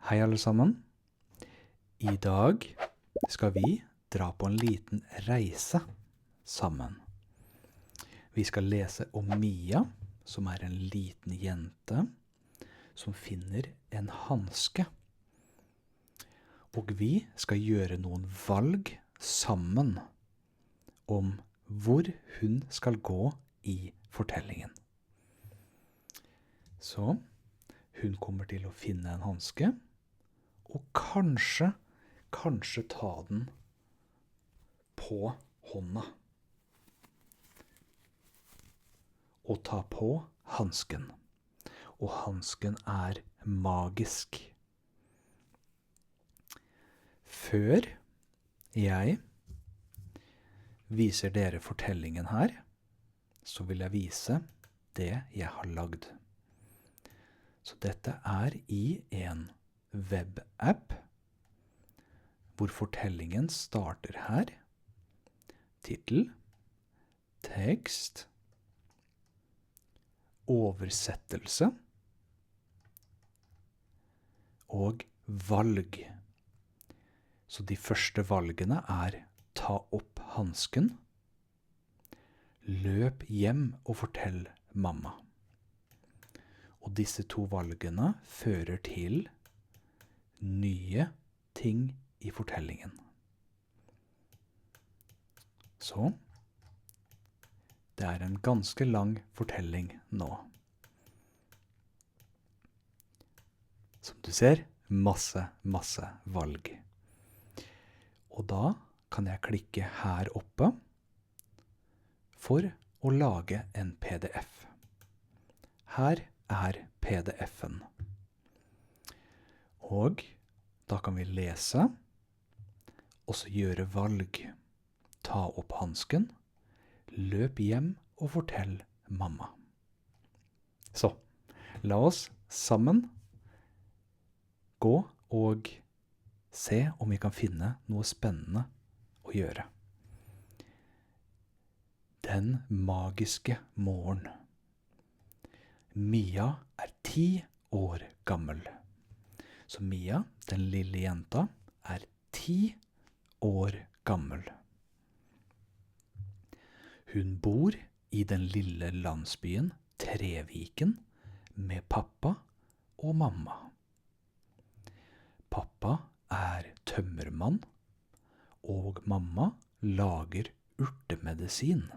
Hei alle sammen. I dag skal vi dra på en liten reise sammen. Vi skal lese om Mia, som er en liten jente, som finner en handske. Og vi skal gjøre noen valg sammen om hvor hun skal gå i fortellingen. Så hun kommer til å finne en handske, og kanskje ta den på hånda. Og ta på handsken. Og handsken er magisk. Før jeg viser dere fortellingen her, så vil jeg vise det jeg har lagd. Så dette er i en webapp, hvor fortellingen starter her. Titel, tekst, oversettelse og valg. Så de første valgene er ta opp handsken, løp hjem og fortell mamma. Og disse to valgene fører til nye ting i fortellingen. Så det er en ganske lang fortelling nå. Som du ser, masse valg. Og da kan jeg klikke her oppe for å lage en PDF. Her er PDF-en. Og da kan vi lese, og så gjøre valg. Ta opp handsken, løp hjem og fortell mamma. Så, la oss sammen gå og se om vi kan finne noe spennende å gjøre. Den magiske morgen. Mia er 10 år gammel. Så Mia, den lille jenta, er 10 år gammel. Hun bor i den lille landsbyen Treviken med pappa og mamma. Pappa er tømmermann, og mamma lager urtemedisin.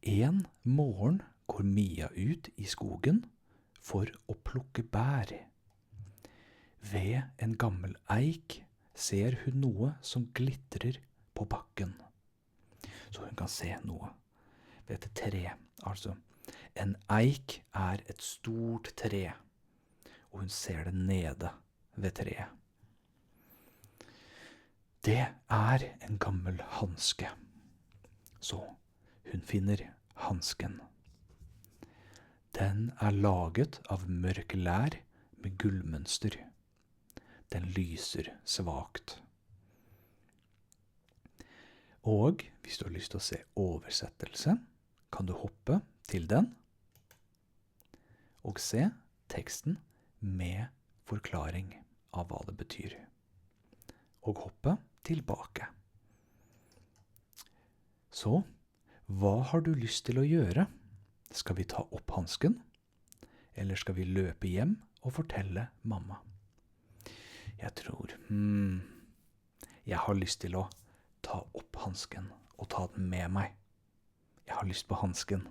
En morgen går Mia ut i skogen for å plukke bær. Ved en gammel eik ser hun noe som glitrer på bakken. Så hun kan se noe ved et tre. Altså, en eik er et stort tre, og hun ser det nede ved treet. Det er en gammel handske. Så hun finner handsken. Den er laget av mørk lær med gullmønster. Den lyser svagt. Og hvis du har lyst til å se oversettelse, kan du hoppe til den og se teksten med forklaring av hva det betyr. Og hoppe tilbake. Så, hva har du lyst til å gjøre? Skal vi ta opp handsken, eller skal vi løpe hjem og fortelle mamma? Jeg tror, jeg har lyst til å ta opp handsken og ta den med meg. Jeg har lyst på handsken.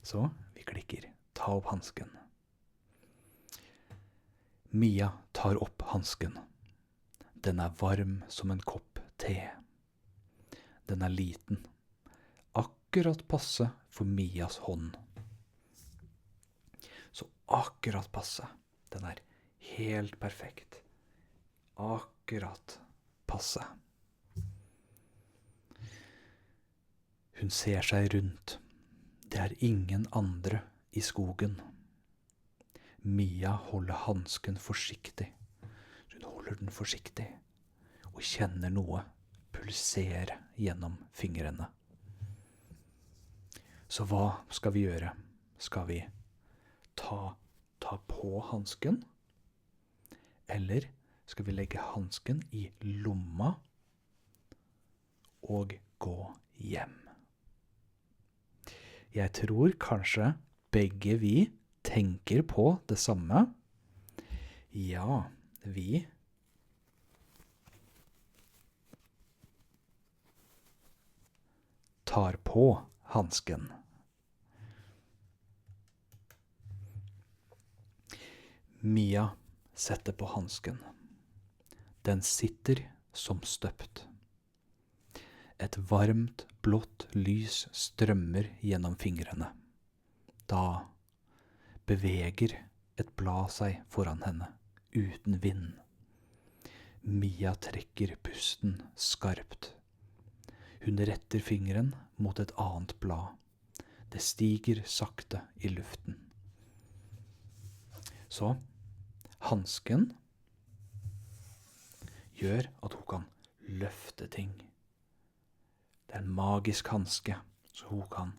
Så vi klikker ta opp handsken. Mia tar opp handsken. Den er varm som en kopp te. Den er liten. Akkurat passe for Mias hånd. Så akkurat passe. Den er helt perfekt. Akkurat passe. Hun ser seg rundt. Det er ingen andre i skogen. Mia holder handsken forsiktig. Hun holder den forsiktig og kjenner noe pulsere gjennom fingrene. Så hva skal vi gjøre? Skal vi ta på handsken, Eller skal vi legge hansken i lomma og gå hjem? Jeg tror kanskje begge vi tenker på det samme. Ja, vi tar på hansken. Mia setter på hansken. Den sitter som støpt. Et varmt, blått lys strømmer gjennom fingrene. Da beveger et blad seg foran henne, uten vind. Mia trekker pusten skarpt. Hun retter fingeren mot et annet blad. Det stiger sakte i luften. Så hansken gjør at hun kan løfte ting. Det er en magisk hanske, så hun kan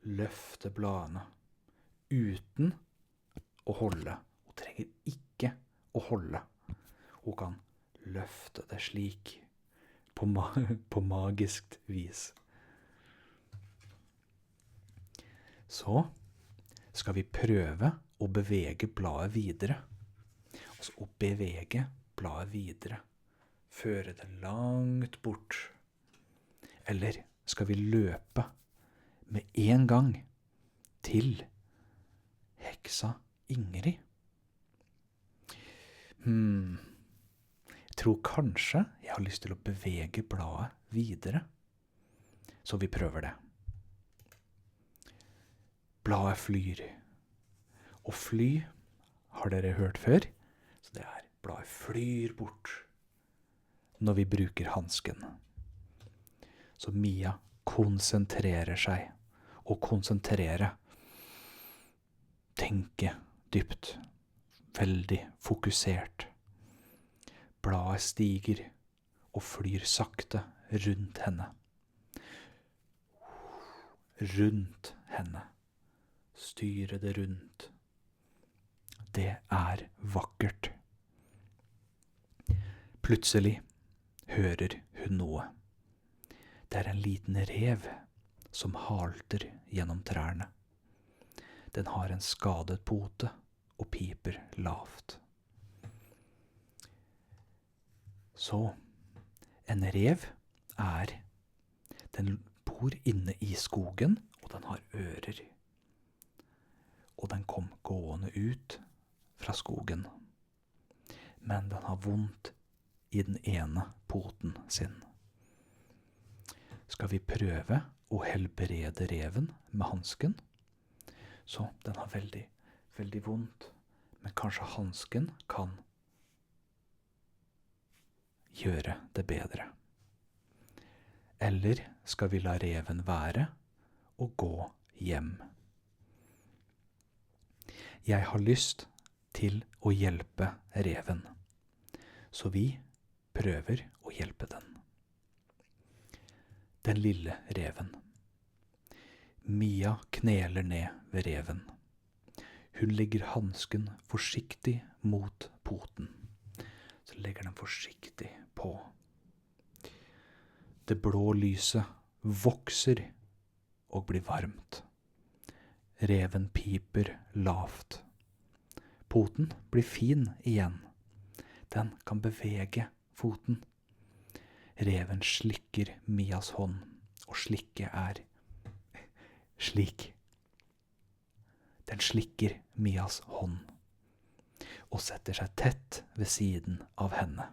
løfte bladene uten å holde. Hun trenger ikke å holde. Hun kan løfte det slik på magisk vis. Så skal vi prøve å bevege bladet videre. Altså å bevege bladet videre. Føre det langt bort. Eller skal vi løpe med en gang til heksa Ingrid? Jeg tror kanskje jeg har lyst til å bevege bladet videre. Så vi prøver det. Bladet flyr. Og fly har dere hørt før, så det er bladet flyr bort når vi bruker hansken. Så Mia konsentrerer seg, og konsentrere, tenke dypt, veldig fokusert. Bladet stiger og flyr sakte rundt henne. Rundt henne. Styre det rundt. Det er vakkert. Plutselig hører hun noe. Det er en liten rev som halter gjennom trærne. Den har en skadet pote og piper lavt. Så en rev den bor inne i skogen, og den har ører. Og den kom gående ut fra skogen. Men den har vondt i den ene poten sin. Skal vi prøve å helbrede reven med hansken? Så den har veldig, veldig vondt. Men kanskje hansken kan gjøre det bedre. Eller skal vi la reven være og gå hjem? Jeg har lyst til å hjelpe reven, så vi prøver å hjelpe den. Den lille reven. Mia kneler ned ved reven. Hun legger hansken forsiktig mot poten. Så legger den forsiktig på. Det blå lyset vokser og blir varmt. Reven piper lavt. Poten blir fin igjen. Den kan bevege foten. Reven slikker Mias hånd, og slikke er slik. Den slikker Mias hånd, og setter seg tett ved siden av henne.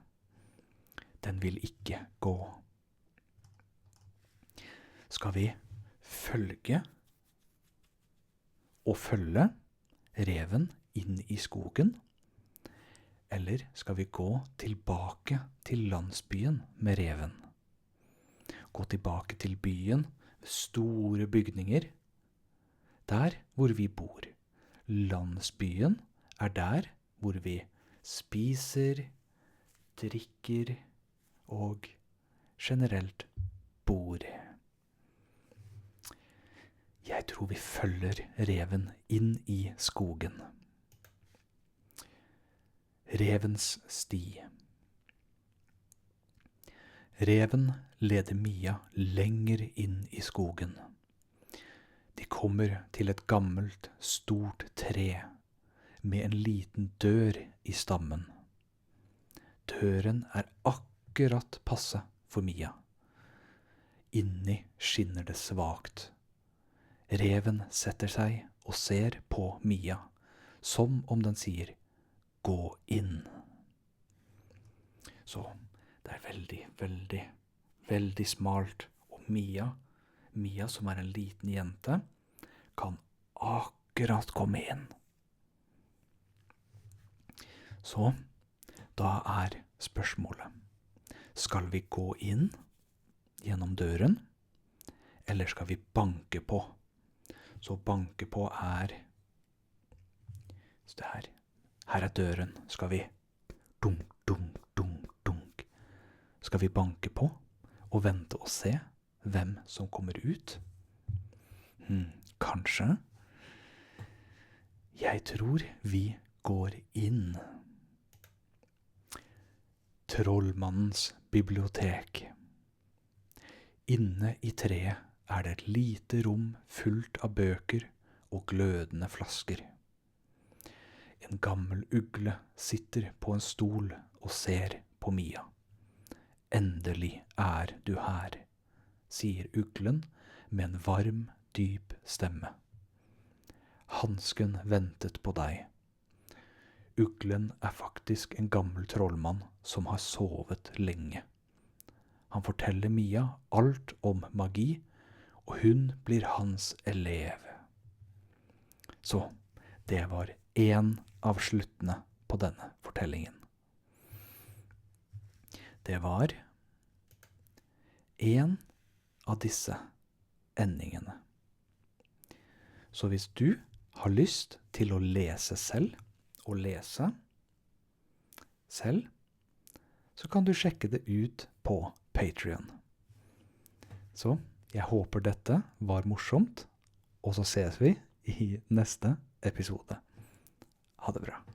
Den vil ikke gå. Skal vi følge reven inn i skogen? Eller skal vi gå tilbake til landsbyen med reven? Gå tilbake til byen med store bygninger, der hvor vi bor. Landsbyen er der hvor vi spiser, drikker og generelt bor. Jeg tror vi følger reven inn i skogen. Revens sti. Reven leder Mia lenger inn i skogen. De kommer til et gammelt, stort tre med en liten dør i stammen. Døren er akkurat passe for Mia. Inni skinner det svagt. Reven setter seg og ser på Mia, som om den sier, gå inn. Så det er veldig, veldig smalt. Og Mia som er en liten jente, kan akkurat komme inn. Så da er spørsmålet, skal vi gå inn gjennom døren, eller skal vi banke på? Så banke på er, så det her er døren, skal vi dunk, dunk, dunk, dunk. Skal vi banke på og vente og se hvem som kommer ut? Kanskje? Jeg tror vi går inn. Trollmannens bibliotek. Inne i treet er det et lite rom fullt av bøker og glødende flasker. En gammel ugle sitter på en stol og ser på Mia. Endelig er du her, sier uglen med en varm, dyp stemme. Hansken ventet på deg. Uglen er faktisk en gammel trollmann som har sovet lenge. Han forteller Mia alt om magi, og hun blir hans elev. Så det var en av sluttene på denne fortellingen. Det var en av disse endingene. Så hvis du har lyst til å lese selv, og lese selv, så kan du sjekke det ut på Patreon. Så jeg håper dette var morsomt, og så ses vi i neste episode. Ha det bra.